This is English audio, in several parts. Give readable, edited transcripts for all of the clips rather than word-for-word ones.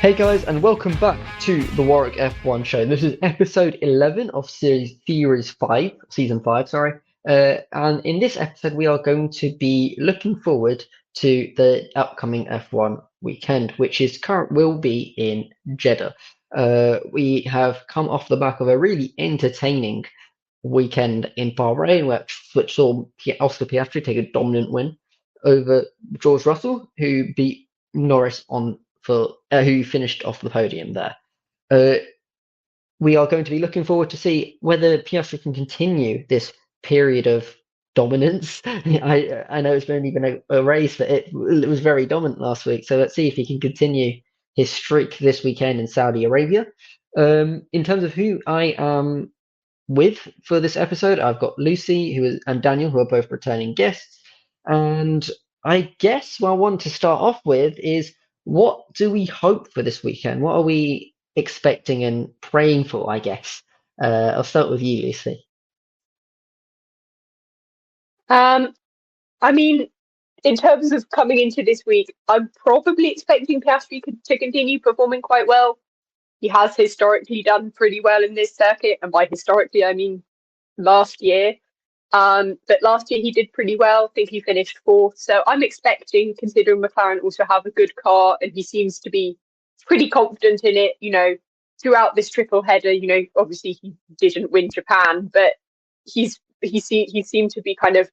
Hey guys, and welcome back to the Warwick F1 show. This is episode 11 of series 5, season 5, sorry. And in this episode, we are going to be looking forward to the upcoming F1 weekend, which will be in Jeddah. We have come off the back of a really entertaining weekend in Bahrain, which saw Oscar Piastri take a dominant win over George Russell, who beat Norris on for who finished off the podium there. Uh, we are going to be looking forward to see whether Piastri can continue this period of dominance. I know it's only been a race, but it was very dominant last week. So let's see if he can continue his streak this weekend in Saudi Arabia. In terms of who I am with for this episode, I've got Lucy and Daniel, who are both returning guests. And I guess what I want to start off with is what do we hope for this weekend? What are we expecting and praying for, I guess? I'll start with you, Lucy. Um, I mean, in terms of coming into this week, I'm probably expecting to continue performing quite well. He has historically done pretty well in this circuit, and by historically, I mean last year. But last year he did pretty well. I think he finished fourth. So I'm expecting, considering McLaren also have a good car, and he seems to be pretty confident in it, throughout this triple header, obviously he didn't win Japan, but he seemed to be kind of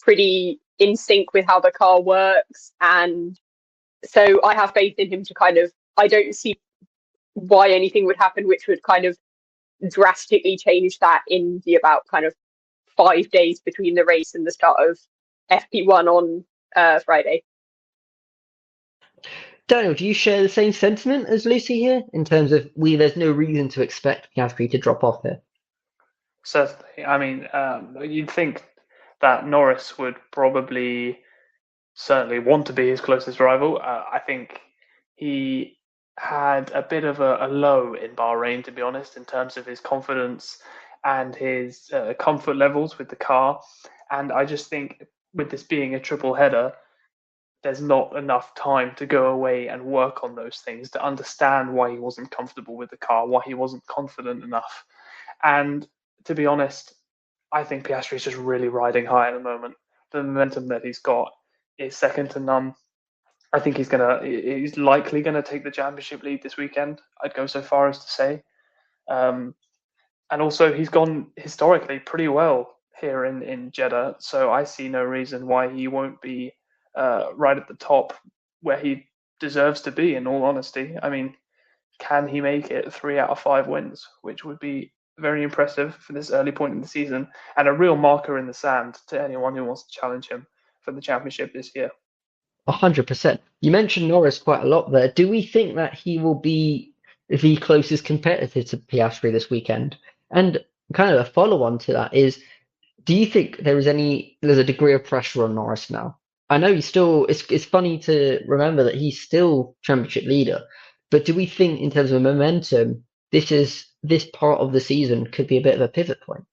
pretty in sync with how the car works. And so I have faith in him to I don't see why anything would happen which would kind of drastically change that in the about kind of 5 days between the race and the start of FP1 on Friday. Daniel, do you share the same sentiment as Lucy here in terms of there's no reason to expect Piastri to drop off here? Certainly. I mean, you'd think that Norris would probably certainly want to be his closest rival. I think he had a bit of a low in Bahrain, to be honest, in terms of his confidence and his comfort levels with the car. And I just think with this being a triple header, there's not enough time to go away and work on those things to understand why he wasn't comfortable with the car, why he wasn't confident enough. And to be honest, I think Piastri is just really riding high at the moment. The momentum that he's got is second to none. I think he's likely gonna take the championship lead this weekend. I'd go so far as to say, um, and also he's gone historically pretty well here in Jeddah. So I see no reason why he won't be right at the top where he deserves to be. In all honesty, I mean, can he make it 3 out of 5 wins, which would be very impressive for this early point in the season and a real marker in the sand to anyone who wants to challenge him for the championship this year. 100%. You mentioned Norris quite a lot there. Do we think that he will be the closest competitor to Piastri this weekend? And kind of a follow-on to that is, do you think there's a degree of pressure on Norris now? I know it's funny to remember that he's still championship leader, but do we think in terms of momentum, this part of the season could be a bit of a pivot point?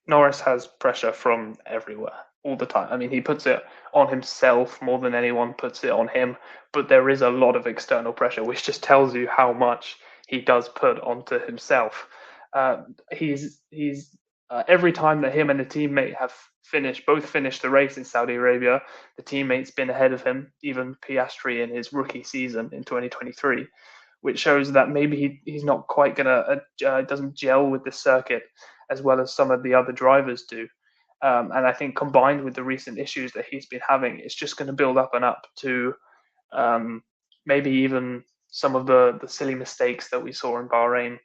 Norris has pressure from everywhere all the time. I mean, he puts it on himself more than anyone puts it on him, but there is a lot of external pressure, which just tells you how much he does put onto himself. He's every time that him and the teammate have both finished the race in Saudi Arabia, the teammate's been ahead of him, even Piastri in his rookie season in 2023, which shows that maybe he's not quite doesn't gel with the circuit as well as some of the other drivers do. And I think combined with the recent issues that he's been having, it's just going to build up and up to maybe even some of the silly mistakes that we saw in Bahrain.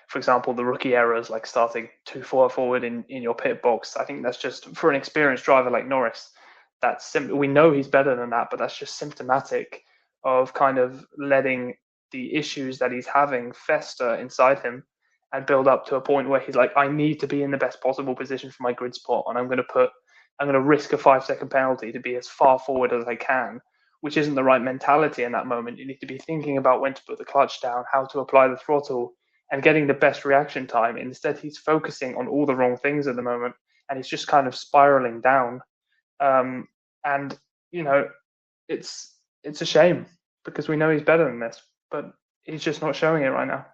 For example, the rookie errors like starting too far forward in your pit box. I think that's just for an experienced driver like Norris. We know he's better than that, but that's just symptomatic of kind of letting the issues that he's having fester inside him and build up to a point where he's like, I need to be in the best possible position for my grid spot, and I'm going to risk a 5 second penalty to be as far forward as I can, which isn't the right mentality in that moment. You need to be thinking about when to put the clutch down, how to apply the throttle, and getting the best reaction time. Instead, he's focusing on all the wrong things at the moment, and he's just kind of spiraling down. And you know, it's a shame because we know he's better than this, but he's just not showing it right now.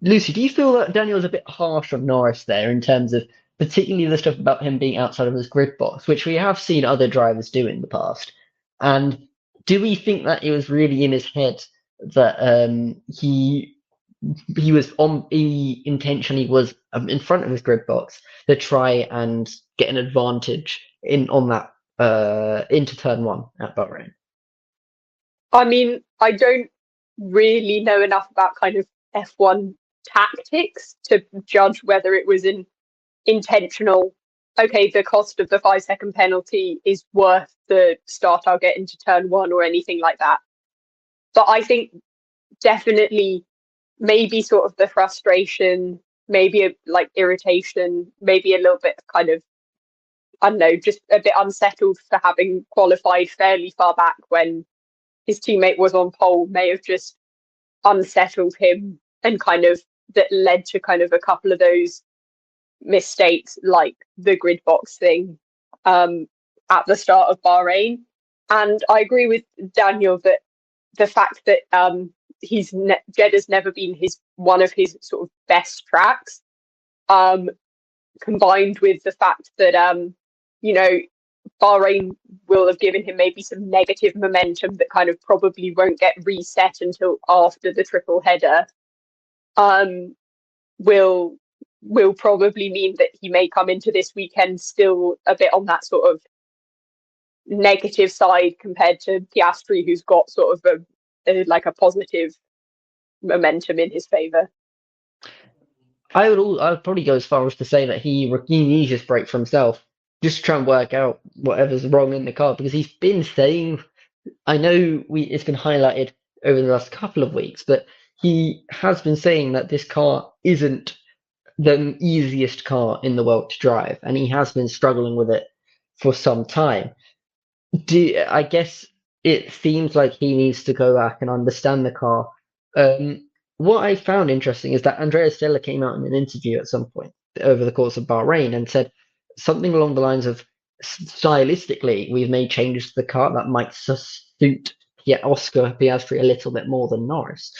Lucy, do you feel that Daniel's a bit harsh on Norris there in terms of particularly the stuff about him being outside of his grid box, which we have seen other drivers do in the past? And do we think that it was really in his head that he intentionally was in front of his grid box to try and get an advantage in on that into turn one at Bahrain? I mean, I don't really know enough about kind of F1 tactics to judge whether it was an intentional, okay, the cost of the 5 second penalty is worth the start I'll get into turn one or anything like that. But I think definitely maybe sort of the frustration, maybe like irritation, maybe a little bit of kind of, I don't know, just a bit unsettled for having qualified fairly far back when his teammate was on pole may have just unsettled him, and kind of that led to kind of a couple of those mistakes like the grid box thing at the start of Bahrain. And I agree with Daniel that the fact that Jeddah's never been one of his sort of best tracks, combined with the fact that Bahrain will have given him maybe some negative momentum that kind of probably won't get reset until after the triple header, will probably mean that he may come into this weekend still a bit on that sort of negative side compared to Piastri, who's got sort of a positive momentum in his favour. I would probably go as far as to say that he needs this break for himself, just to try and work out whatever's wrong in the car, because he's been saying, I know it's been highlighted over the last couple of weeks, but he has been saying that this car isn't the easiest car in the world to drive, and he has been struggling with it for some time. I guess it seems like he needs to go back and understand the car. What I found interesting is that Andrea Stella came out in an interview at some point over the course of Bahrain and said something along the lines of, stylistically, we've made changes to the car that might suit Oscar Piastri a little bit more than Norris.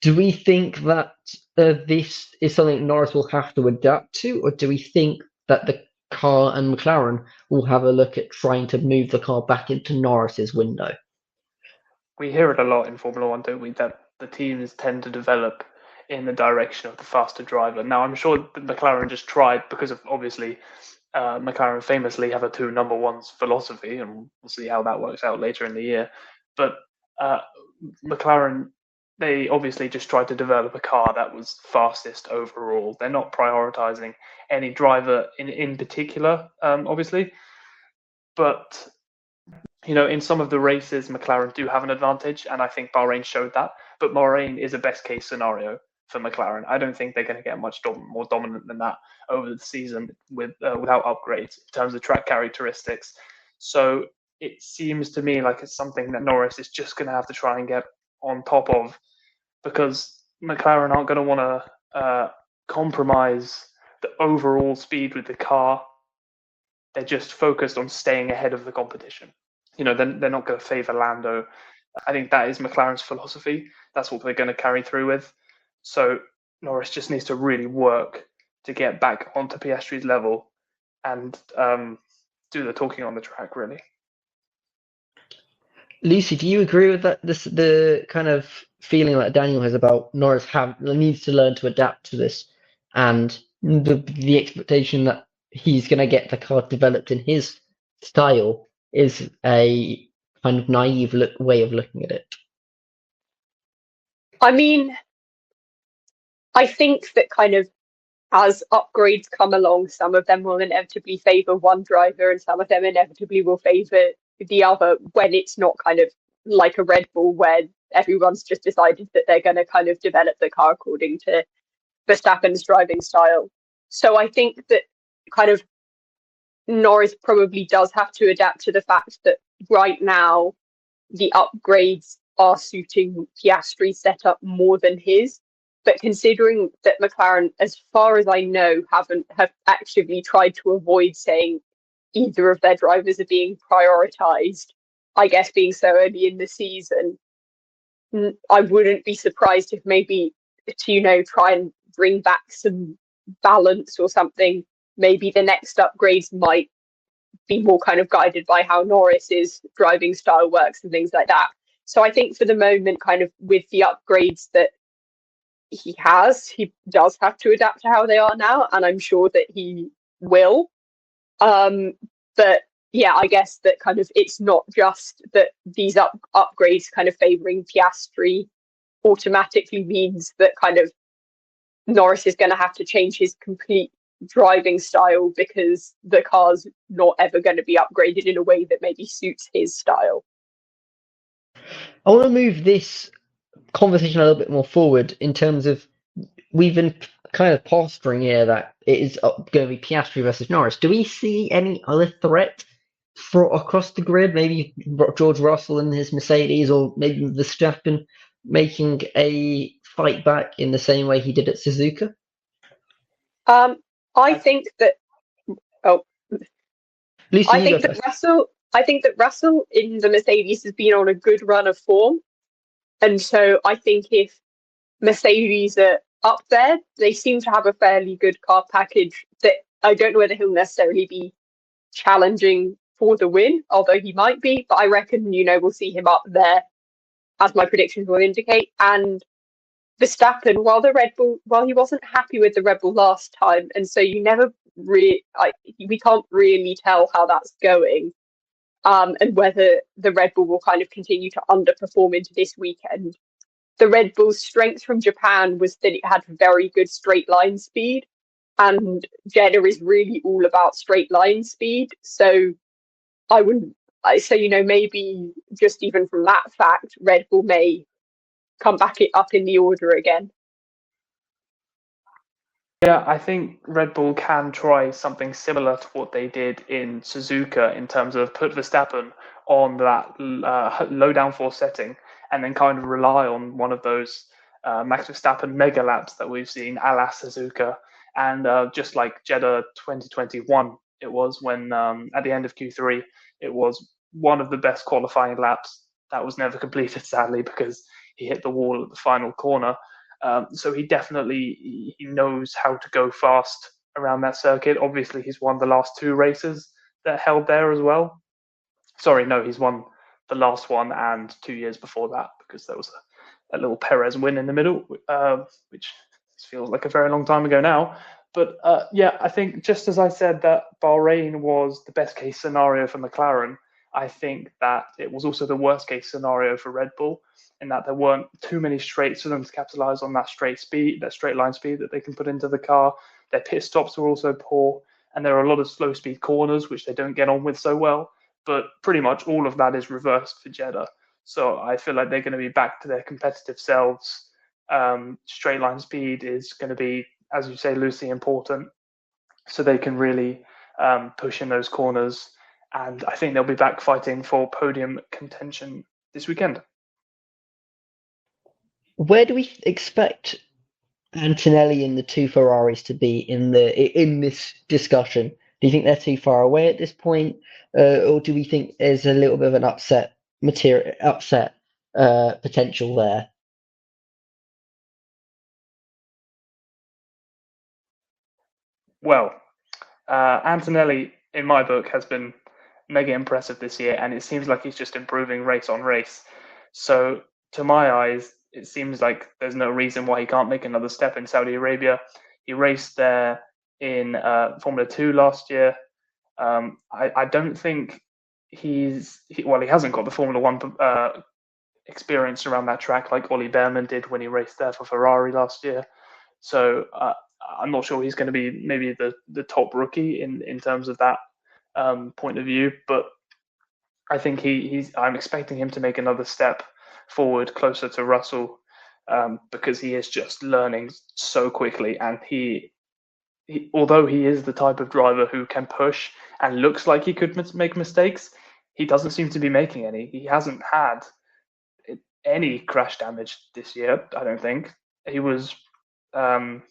Do we think that this is something Norris will have to adapt to, or do we think that the car and McLaren will have a look at trying to move the car back into Norris's window? We hear it a lot in Formula One, don't we, that the teams tend to develop in the direction of the faster driver. Now, I'm sure that McLaren just tried, because of obviously McLaren famously have a two number ones philosophy, and we'll see how that works out later in the year. But McLaren, they obviously just tried to develop a car that was fastest overall. They're not prioritizing any driver in particular, obviously. But in some of the races, McLaren do have an advantage, and I think Bahrain showed that. But Bahrain is a best case scenario for McLaren. I don't think they're going to get much more dominant than that over the season without upgrades in terms of track characteristics. So it seems to me like it's something that Norris is just going to have to try and get on top of, because McLaren aren't going to want to compromise the overall speed with the car. They're just focused on staying ahead of the competition. They're not going to favour Lando. I think that is McLaren's philosophy. That's what they're going to carry through with. So Norris just needs to really work to get back onto Piastri's level and do the talking on the track, really. Lucy, do you agree with that? The kind of feeling that Daniel has about Norris needs to learn to adapt to this, and the expectation that he's going to get the car developed in his style is a kind of naive way of looking at it? I mean, I think that kind of as upgrades come along, some of them will inevitably favour one driver and some of them inevitably will favour the other, when it's not kind of like a Red Bull where everyone's just decided that they're going to kind of develop the car according to Verstappen's driving style. So I think that kind of Norris probably does have to adapt to the fact that right now the upgrades are suiting Piastri's setup more than his. But considering that McLaren, as far as I know, have actively tried to avoid saying either of their drivers are being prioritised, I guess being so early in the season, I wouldn't be surprised if maybe to try and bring back some balance or something. Maybe the next upgrades might be more kind of guided by how Norris's driving style works and things like that. So I think for the moment, kind of with the upgrades that he has, he does have to adapt to how they are now, and I'm sure that he will. But yeah, I guess that kind of it's not just that these upgrades kind of favouring Piastri automatically means that kind of Norris is going to have to change his complete driving style because the car's not ever going to be upgraded in a way that maybe suits his style. I want to move this conversation a little bit more forward in terms of we've been kind of posturing here that it is going to be Piastri versus Norris. Do we see any other threat across the grid? Maybe George Russell and his Mercedes, or maybe Verstappen making a fight back in the same way he did at Suzuka? I think that. Oh, Lucy, I think that Russell in the Mercedes has been on a good run of form, and so I think if Mercedes are up there, they seem to have a fairly good car package. That I don't know whether he'll necessarily be challenging for the win, although he might be. But I reckon we'll see him up there, as my predictions will indicate. And Verstappen, while he wasn't happy with the Red Bull last time, and so you never really, we can't really tell how that's going, and whether the Red Bull will kind of continue to underperform into this weekend. The Red Bull's strength from Japan was that it had very good straight line speed, and Jeddah is really all about straight line speed. So maybe just even from that fact, Red Bull may come back up in the order again. Yeah, I think Red Bull can try something similar to what they did in Suzuka in terms of put Verstappen on that low downforce setting and then kind of rely on one of those Max Verstappen mega laps that we've seen a la Suzuka. And just like Jeddah 2021, it was when at the end of Q3, it was one of the best qualifying laps that was never completed, sadly, because he hit the wall at the final corner. So he definitely he knows how to go fast around that circuit. Obviously, he's won the last two races that held there as well. Sorry, no, he's won the last one and 2 years before that because there was a little Perez win in the middle, which feels like a very long time ago now. But yeah, I think just as I said that Bahrain was the best case scenario for McLaren, I think that it was also the worst case scenario for Red Bull in that there weren't too many straights for them to capitalize on that straight line speed that they can put into the car. Their pit stops were also poor, and there are a lot of slow speed corners which they don't get on with so well. But pretty much all of that is reversed for Jeddah. So I feel like they're going to be back to their competitive selves. Straight line speed is going to be, as you say, Lucy, important, so they can really push in those corners. And I think they'll be back fighting for podium contention this weekend. Where do we expect Antonelli and the two Ferraris to be in this discussion? Do you think they're too far away at this point, or do we think there's a little bit of an upset potential there? Well, Antonelli, in my book, has been mega impressive this year, and it seems like he's just improving race on race. So, to my eyes, it seems like there's no reason why he can't make another step in Saudi Arabia. He raced there in Formula 2 last year. I don't think he hasn't got the Formula 1 experience around that track like Ollie Behrman did when he raced there for Ferrari last year. So I'm not sure he's going to be maybe the top rookie in terms of that point of view, but I think I'm expecting him to make another step forward closer to Russell because he is just learning so quickly, and although he is the type of driver who can push and looks like he could make mistakes, he doesn't seem to be making any. He hasn't had any crash damage this year, I don't think. He was he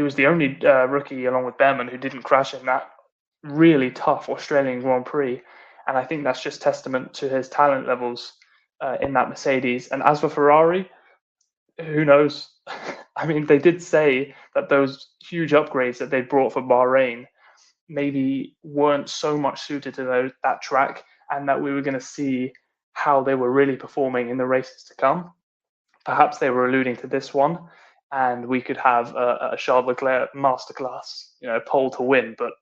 was the only rookie along with Behrman who didn't crash in that really tough Australian Grand Prix. And I think that's just testament to his talent levels in that Mercedes. And as for Ferrari, who knows? I mean, they did say that those huge upgrades that they brought for Bahrain maybe weren't so much suited to that track, and that we were going to see how they were really performing in the races to come. Perhaps they were alluding to this one, and we could have a Charles Leclerc masterclass, pole to win. But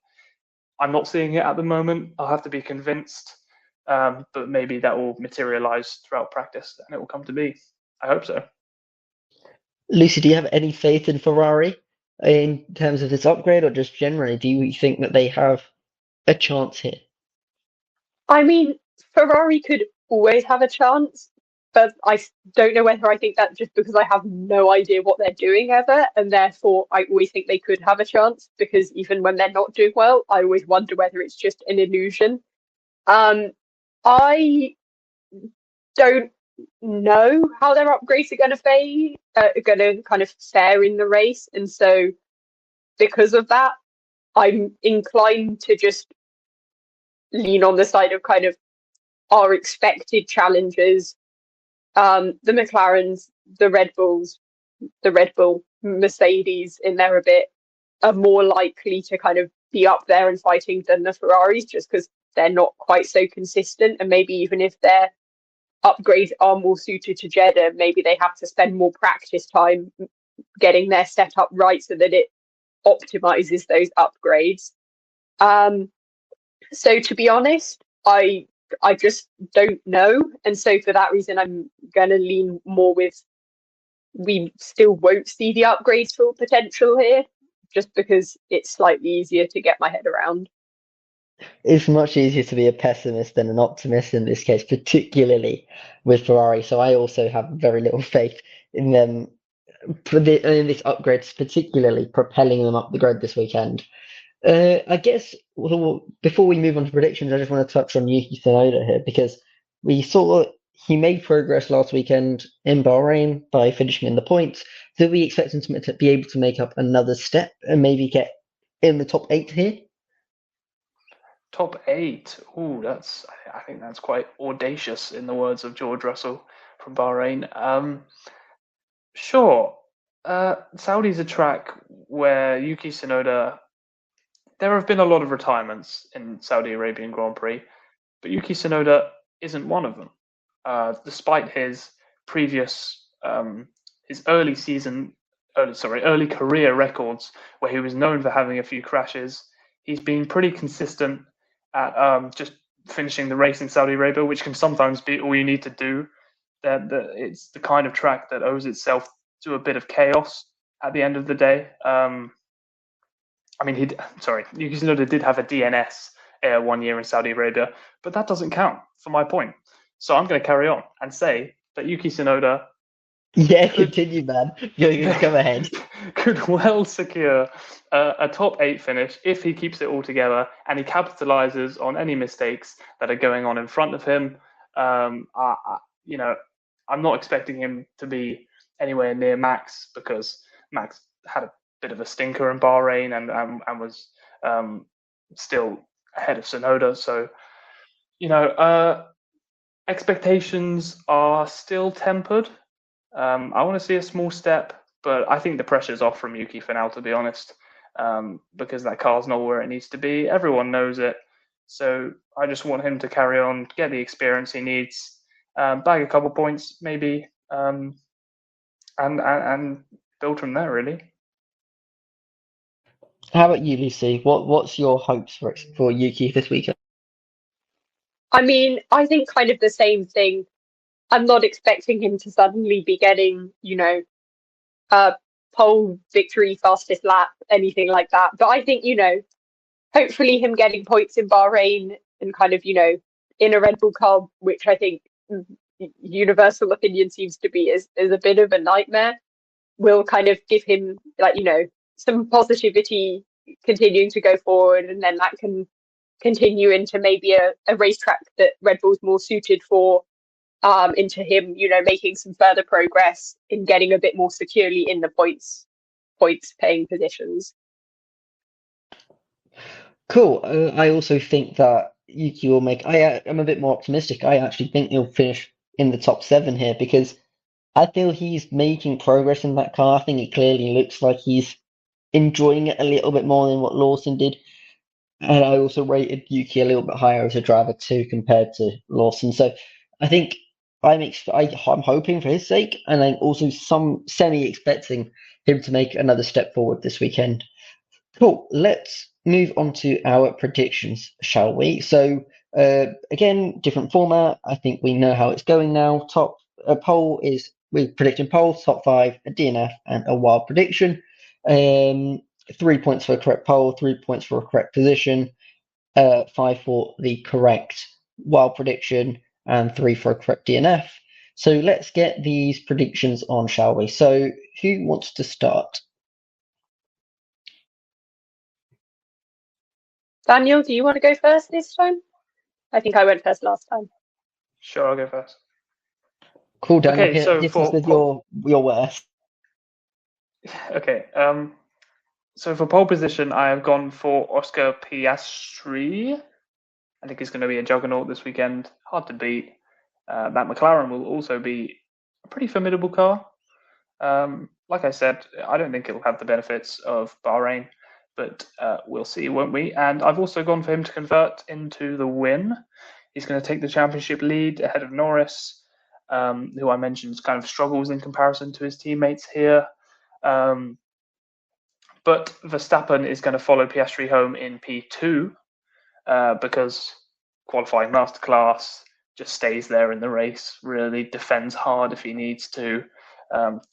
I'm not seeing it at the moment. I'll have to be convinced, but maybe that will materialize throughout practice, and it will come to be. I hope so. Lucy, do you have any faith in Ferrari in terms of this upgrade, or just generally, do you think that they have a chance here? I mean, Ferrari could always have a chance, but I don't know whether I think that just because I have no idea what they're doing ever, and therefore I always think they could have a chance, because even when they're not doing well, I always wonder whether it's just an illusion. I don't know how their upgrades are going to kind of fare in the race, and so because of that, I'm inclined to just lean on the side of kind of our expected challengers, the McLarens, the Red Bulls, the Red Bull, Mercedes in there a bit, are more likely to kind of be up there and fighting than the Ferraris, just because they're not quite so consistent. And maybe even if their upgrades are more suited to Jeddah, maybe they have to spend more practice time getting their setup right so that it optimizes those upgrades. So to be honest, I just don't know. And so for that reason, I'm going to lean more with we still won't see the upgrades full potential here, just because it's slightly easier to get my head around. It's much easier to be a pessimist than an optimist in this case, particularly with Ferrari. So I also have very little faith in them, in this upgrade, particularly propelling them up the grid this weekend. I guess before we move on to predictions, I just want to touch on Yuki Tsunoda here, because we saw he made progress last weekend in Bahrain by finishing in the points. Do we expect him to be able to make up another step and maybe get in the top 8 here? Top 8. Ooh, I think that's quite audacious, in the words of George Russell from Bahrain. Sure. Saudi's a track where Yuki Tsunoda. There have been a lot of retirements in Saudi Arabian Grand Prix, but Yuki Tsunoda isn't one of them. Despite his previous, his early career records, where he was known for having a few crashes, he's been pretty consistent at just finishing the race in Saudi Arabia, which can sometimes be all you need to do. It's the kind of track that owes itself to a bit of chaos at the end of the day. Yuki Tsunoda did have a DNS 1 year in Saudi Arabia, but that doesn't count for my point. So I'm going to carry on and say that Yuki Tsunoda. Continue, man. Go ahead. Could well secure a top 8 finish if he keeps it all together and he capitalizes on any mistakes that are going on in front of him. I'm not expecting him to be anywhere near Max, because Max had a bit of a stinker in Bahrain and was still ahead of Tsunoda. So, expectations are still tempered. I want to see a small step, but I think the pressure's off from Yuki for now, to be honest, because that car's not where it needs to be. Everyone knows it. So I just want him to carry on, get the experience he needs, bag a couple points maybe, and build from there, really. How about you, Lucy? What's your hopes for Yuki this weekend? I mean, I think kind of the same thing. I'm not expecting him to suddenly be getting, pole victory, fastest lap, anything like that. But I think, hopefully him getting points in Bahrain and kind of, in a Red Bull car, which I think universal opinion seems to be is a bit of a nightmare, will kind of give him some positivity continuing to go forward, and then that can continue into maybe a racetrack that Red Bull's more suited for, into him, making some further progress in getting a bit more securely in the points paying positions. Cool. I also think that Yuki will make. I'm a bit more optimistic. I actually think he'll finish in the top seven here because I feel he's making progress in that car. I think it clearly looks like he's enjoying it a little bit more than what Lawson did. And I also rated Yuki a little bit higher as a driver too compared to Lawson. So I think I'm hoping for his sake, and I'm also some semi expecting him to make another step forward this weekend. Cool. Let's move on to our predictions, shall we? So again, different format. I think we know how it's going now. Top poll is we're predicting polls, top five, a DNF, and a wild prediction. 3 points for a correct poll, 3 points for a correct position, 5 for the correct wild prediction, and 3 for a correct DNF. So let's get these predictions on, shall we? So who wants to start? Daniel, do you want to go first this time? I think I went first last time. Sure, I'll go first. Cool, Daniel. Okay, so hit us with your worst. Okay. So for pole position, I have gone for Oscar Piastri. I think he's going to be a juggernaut this weekend. Hard to beat. That McLaren will also be a pretty formidable car. Like I said, I don't think it'll have the benefits of Bahrain, but we'll see, won't we? And I've also gone for him to convert into the win. He's going to take the championship lead ahead of Norris, who I mentioned kind of struggles in comparison to his teammates here. But Verstappen is going to follow Piastri home in P2 because qualifying masterclass, just stays there in the race, really defends hard if he needs to,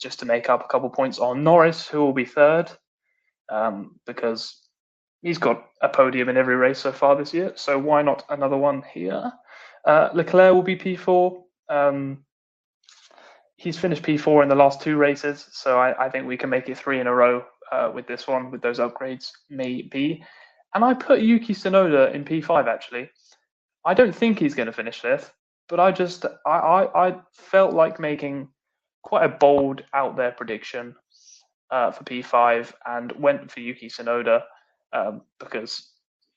just to make up a couple points on Norris, who will be third, because he's got a podium in every race so far this year, so why not another one here? Leclerc will be P4. He's finished P4 in the last 2 races, so I think we can make it 3 in a row with this one, with those upgrades, maybe. And I put Yuki Tsunoda in P5, actually. I don't think he's going to finish 5th, but I felt like making quite a bold out there prediction for P5 and went for Yuki Tsunoda because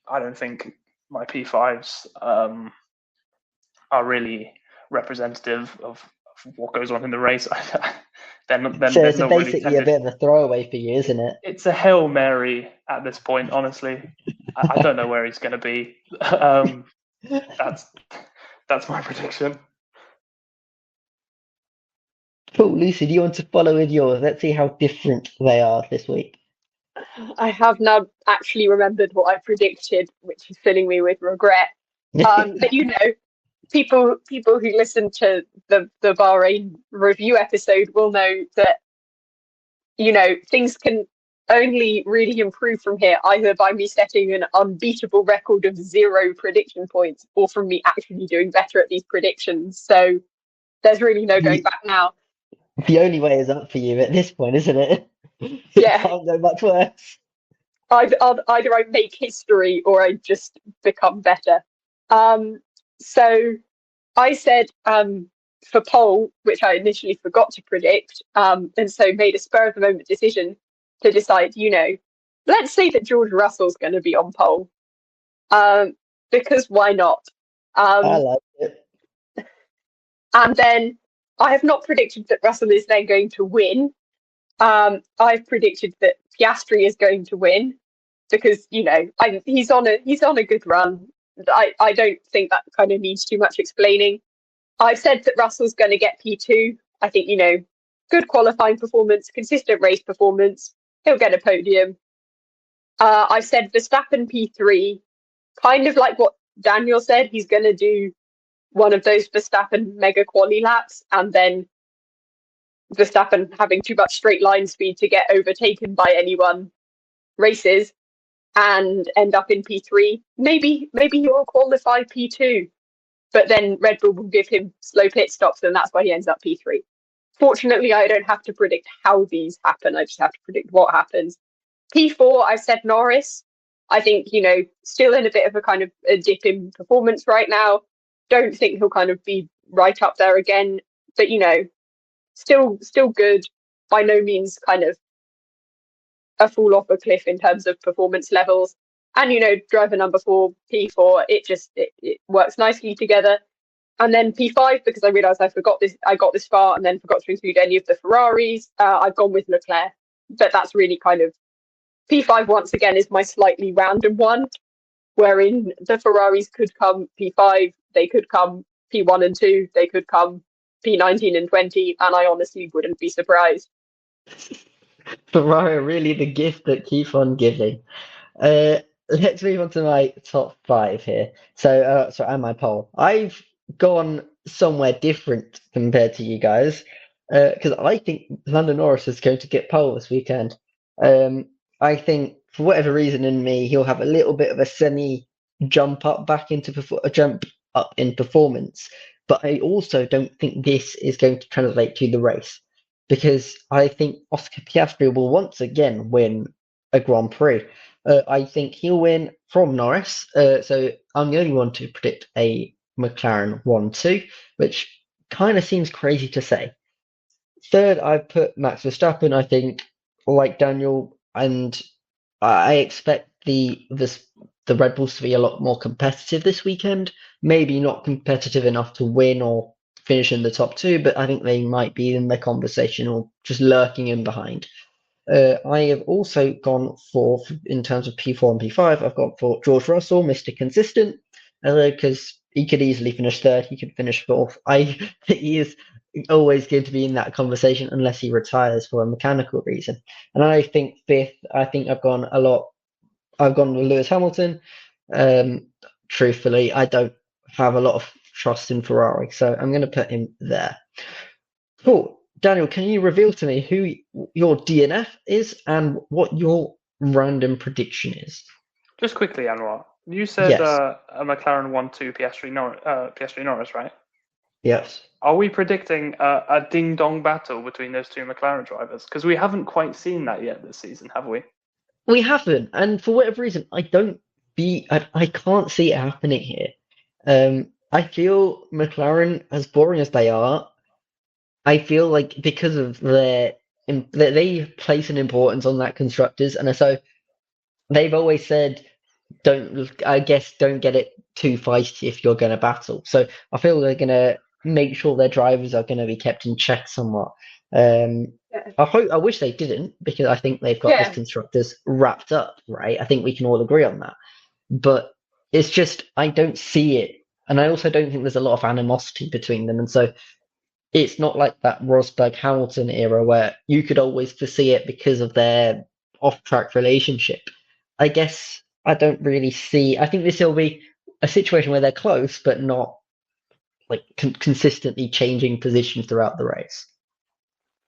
I don't think my P5s are really representative of what goes on in the race. They're not basically really a bit of a throwaway for you, isn't it? It's a Hail Mary at this point, honestly. I don't know where he's going to be. That's my prediction. Cool, Lucy, do you want to follow with yours? Let's see how different they are this week. I have now actually remembered what I predicted, which is filling me with regret. But people who listen to the Bahrain review episode will know that things can only really improve from here, either by me setting an unbeatable record of 0 prediction points or from me actually doing better at these predictions. So there's really no going back now. The only way is up for you at this point, isn't it? Yeah. It can't go much worse. Either I make history or I just become better. So I said for pole, which I initially forgot to predict, and so made a spur of the moment decision to decide, let's say that George Russell's going to be on pole, because why not? I like it. And then I have not predicted that Russell is then going to win. I've predicted that Piastri is going to win because he's on a good run. I don't think that kind of needs too much explaining. I've said that Russell's going to get P2. I think good qualifying performance, consistent race performance. He'll get a podium. I've said Verstappen P3, kind of like what Daniel said. He's going to do one of those Verstappen mega quali laps, and then Verstappen having too much straight line speed to get overtaken by anyone races and end up in P3. Maybe he will qualify P2, but then Red Bull will give him slow pit stops, and that's why he ends up P3. Fortunately, I don't have to predict how these happen. I just have to predict what happens. P4, I said Norris. I think, still in a bit of a kind of a dip in performance right now. Don't think he'll kind of be right up there again, but still good. By no means kind of a fall off a cliff in terms of performance levels. And driver number 4, P4, it works nicely together. And then P5, because I realised I got this far and then forgot to include any of the Ferraris. I've gone with Leclerc, but that's really kind of P5 once again is my slightly random one, wherein the Ferraris could come P5, they could come P1 and 2, they could come P19 and 20, and I honestly wouldn't be surprised. Ferrari are really the gift that keep on giving. Uh, let's move on to my top 5 here. So and my poll. I've gone somewhere different compared to you guys because I think Lando Norris is going to get pole this weekend. I think for whatever reason in me, he'll have a little bit of a semi jump up in performance, but I also don't think this is going to translate to the race because I think Oscar Piastri will once again win a Grand Prix. I think he'll win from Norris. So I'm the only one to predict a McLaren 1-2, which kind of seems crazy to say. Third, I put Max Verstappen. I think, like Daniel, and I expect the Red Bulls to be a lot more competitive this weekend. Maybe not competitive enough to win or finish in the top 2, but I think they might be in the conversation or just lurking in behind. I have also gone for, in terms of P4 and P5, I've gone for George Russell, Mr. Consistent, because he could easily finish third, he could finish fourth. I think he is always going to be in that conversation unless he retires for a mechanical reason. And I think fifth, I think I've gone with Lewis Hamilton. Truthfully, I don't have a lot of trust in Ferrari, so I'm going to put him there. Cool. Daniel, can you reveal to me who your DNF is and what your random prediction is? Just quickly, Anwar. You said Yes. a McLaren 1-2 Piastri Norris, right? Yes. Are we predicting a ding-dong battle between those two McLaren drivers? Because we haven't quite seen that yet this season, have we? We haven't, and for whatever reason, I can't see it happening here. I feel McLaren, as boring as they are, I feel like because of they place an importance on that constructors, and so they've always said, don't get it too feisty if you're going to battle. So I feel they're going to make sure their drivers are going to be kept in check somewhat. I wish they didn't because I think they've got this constructors wrapped up, right? I think we can all agree on that. But it's just I don't see it, and I also don't think there's a lot of animosity between them, and so it's not like that Rosberg Hamilton era where you could always foresee it because of their off-track relationship. I guess I don't really see. I think this will be a situation where they're close, but not like consistently changing positions throughout the race.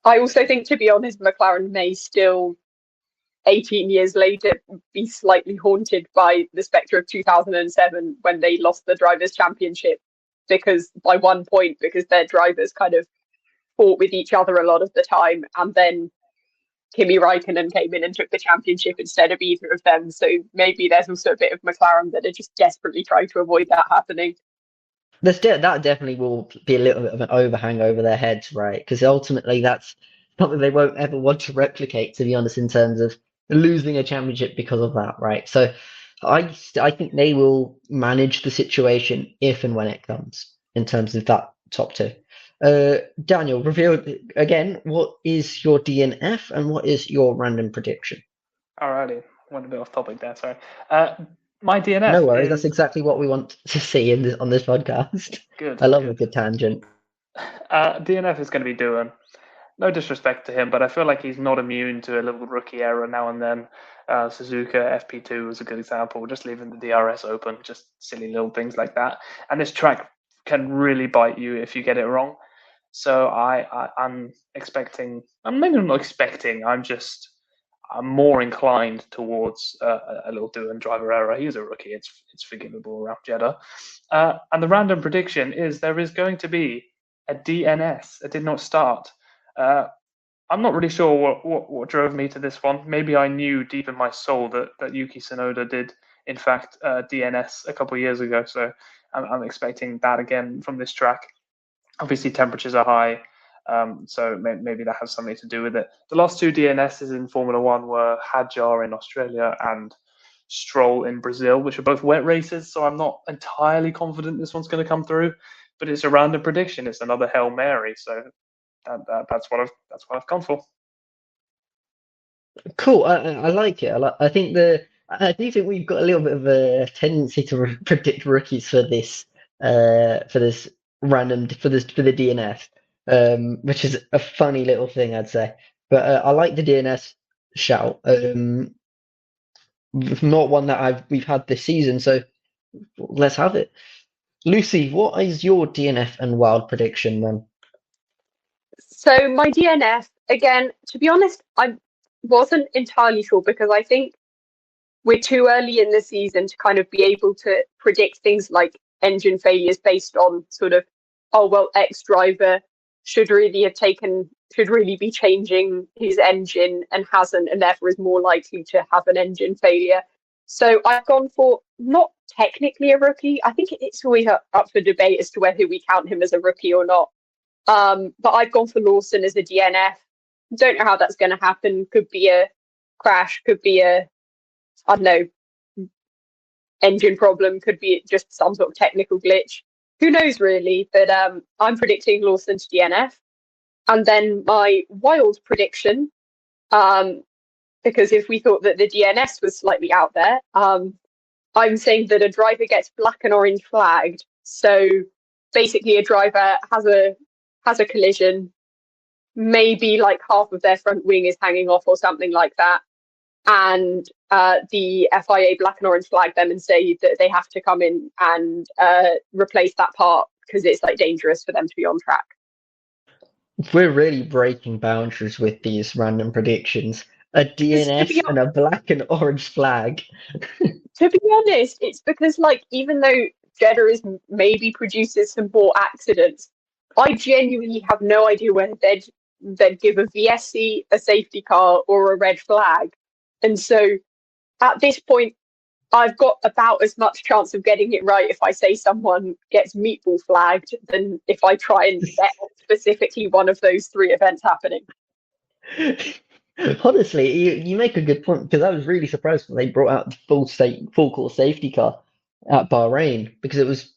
I also think, to be honest, McLaren may still, 18 years later, be slightly haunted by the spectre of 2007 when they lost the Drivers' Championship by 1 point, because their drivers kind of fought with each other a lot of the time, and then Kimi Raikkonen came in and took the championship instead of either of them. So maybe there's also a bit of McLaren that are just desperately trying to avoid that happening. That definitely will be a little bit of an overhang over their heads, right? Because ultimately that's something they won't ever want to replicate, to be honest, in terms of losing a championship because of that, right? So I think they will manage the situation if and when it comes in terms of that top 2. Daniel, reveal again, what is your DNF and what is your random prediction? Alrighty, went a bit off topic there, sorry. My DNF. No worries, that's exactly what we want to see on this podcast. Good. I love a good tangent. DNF is going to be Doohan. No disrespect to him, but I feel like he's not immune to a little rookie error now and then. Suzuka FP2 was a good example, just leaving the DRS open, just silly little things like that. And this track can really bite you if you get it wrong. So I'm expecting, I'm maybe not expecting, I'm more inclined towards a little Doohan driver error. He's a rookie, it's forgivable around Jeddah. And the random prediction is there is going to be a DNS, a did not start. I'm not really sure what drove me to this one. Maybe I knew deep in my soul that Yuki Tsunoda did, in fact, DNS a couple of years ago. So I'm expecting that again from this track. Obviously, temperatures are high, so maybe that has something to do with it. The last 2 DNSs in Formula One were Hadjar in Australia and Stroll in Brazil, which are both wet races. So I'm not entirely confident this one's going to come through. But it's a random prediction. It's another Hail Mary. So that's what I've gone for. Cool. I like it. I do think we've got a little bit of a tendency to predict rookies for this for the DNF, which is a funny little thing, I'd say. But I like the DNS shout. Not one that we've had this season, so let's have it. Lucy, what is your DNF and wild prediction then? So my DNF, again, to be honest, I wasn't entirely sure because I think we're too early in the season to kind of be able to predict things like engine failures based on sort of, oh, well, X driver should really be changing his engine and hasn't, and therefore is more likely to have an engine failure. So I've gone for not technically a rookie. I think it's always up for debate as to whether we count him as a rookie or not. But I've gone for Lawson as a DNF. Don't know how that's going to happen. Could be a crash, could be I don't know, engine problem, could be just some sort of technical glitch. Who knows really? But I'm predicting Lawson to DNF. And then my wild prediction, because if we thought that the DNS was slightly out there, I'm saying that a driver gets black and orange flagged. So basically a driver has a collision, maybe like half of their front wing is hanging off or something like that. And the FIA black and orange flag them and say that they have to come in and replace that part because it's like dangerous for them to be on track. We're really breaking boundaries with these random predictions. A DNS and a black and orange flag. To be honest, it's because like even though Jeddah maybe produces some more accidents, I genuinely have no idea whether they'd give a VSC, a safety car, or a red flag. And so at this point, I've got about as much chance of getting it right if I say someone gets meatball flagged than if I try and bet specifically one of those three events happening. Honestly, you make a good point because I was really surprised when they brought out the full course safety car at Bahrain because it was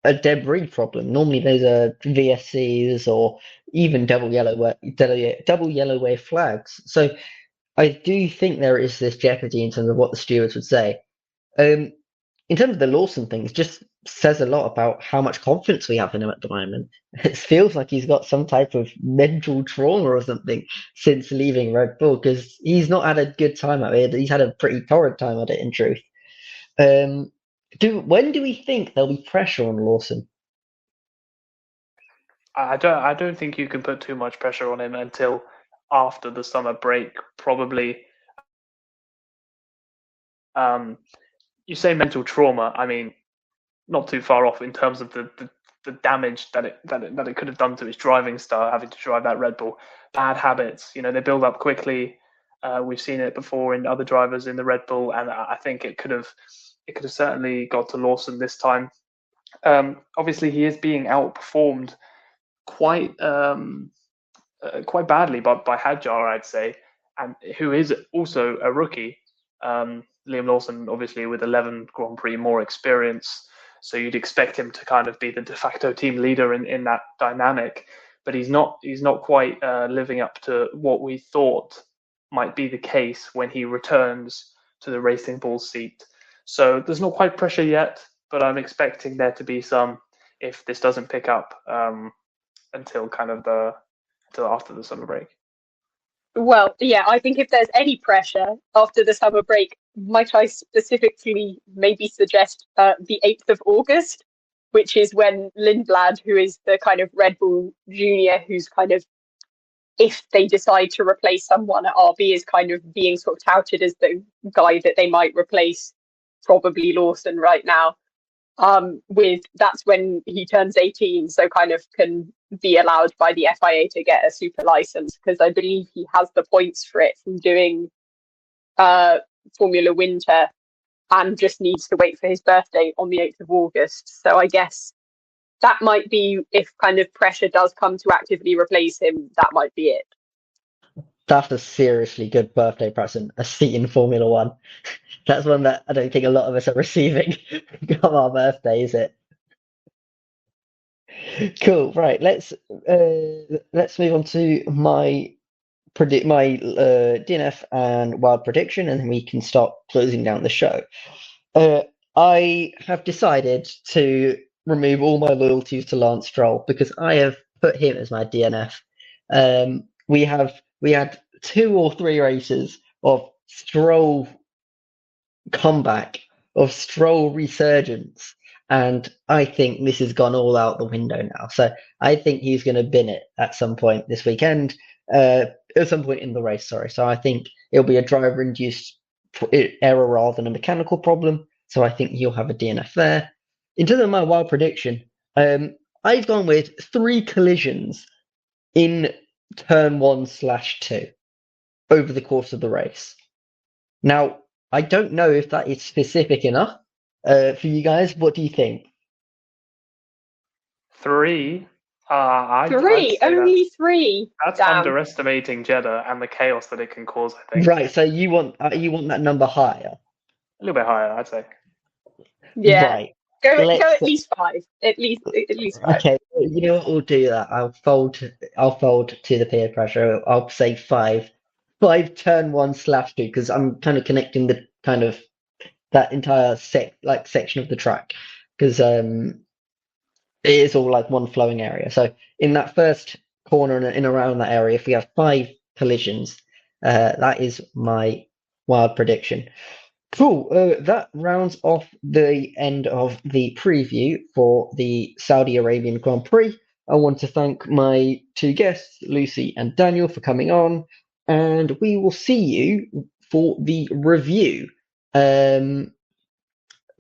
a debris problem. Normally there's a VSCs or even double yellow wave flags. So I do think there is this jeopardy in terms of what the stewards would say. In terms of the Lawson thing, it just says a lot about how much confidence we have in him at the moment. It feels like he's got some type of mental trauma or something since leaving Red Bull because he's not had a good time at it. He's had a pretty torrid time at it, in truth. When do we think there'll be pressure on Lawson? I don't think you can put too much pressure on him until after the summer break, probably. You say mental trauma. I mean, not too far off in terms of the damage that it could have done to his driving style, having to drive that Red Bull. Bad habits, they build up quickly. We've seen it before in other drivers in the Red Bull, and I think it could have certainly got to Lawson this time. Obviously, he is being outperformed quite badly by Hadjar, I'd say, and who is also a rookie. Liam Lawson, obviously, with 11 Grand Prix more experience, so you'd expect him to kind of be the de facto team leader in that dynamic. But he's not quite living up to what we thought might be the case when he returns to the Racing Bull seat. So there's not quite pressure yet, but I'm expecting there to be some if this doesn't pick up until after the summer break. Well, yeah, I think if there's any pressure after the summer break, might I specifically maybe suggest the 8th of August, which is when Lindblad, who is the kind of Red Bull junior, who's kind of, if they decide to replace someone at RB, is kind of being sort of touted as the guy that they might replace, probably Lawson right now. That's when he turns 18, so kind of can be allowed by the FIA to get a super license, because I believe he has the points for it from doing Formula Winter and just needs to wait for his birthday on the 8th of August. So I guess that might be, if kind of pressure does come to actively replace him, that might be it. That's a seriously good birthday present, a seat in Formula One. That's one that I don't think a lot of us are receiving on our birthday, is it? Cool. Right. Let's move on to my DNF and wild prediction, and then we can start closing down the show. Uh, I have decided to remove all my loyalties to Lance Stroll because I have put him as my DNF. We had 2 or 3 races of Stroll comeback, of Stroll resurgence, and I think this has gone all out the window now. So I think he's going to bin it at some point this weekend, at some point in the race. Sorry. So I think it'll be a driver-induced error rather than a mechanical problem. So I think he'll have a DNF there. In terms of my wild prediction, I've gone with 3 collisions in turn 1/2 over the course of the race. Now, I don't know if that is specific enough for you guys. What do you think? 3. I'd Three, say only 3. that's Damn. underestimating Jeddah and the chaos that it can cause, I think. Right, so you want that number higher. A little bit higher, I'd say. Yeah. Right. Go Let's- at least 5. At least 5. Okay, you know what? We'll do that. I'll fold to the peer pressure. I'll say 5. 5 turn 1/2 because I'm kind of connecting the kind of that entire section of the track because it is all like one flowing area. So in that first corner and in around that area, if we have 5 collisions, that is my wild prediction. Cool. That rounds off the end of the preview for the Saudi Arabian Grand Prix. I want to thank my 2 guests, Lucy and Daniel, for coming on, and we will see you for the review.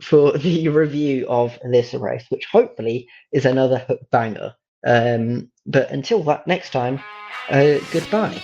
For the review of this race, which hopefully is another banger. But until that next time, goodbye.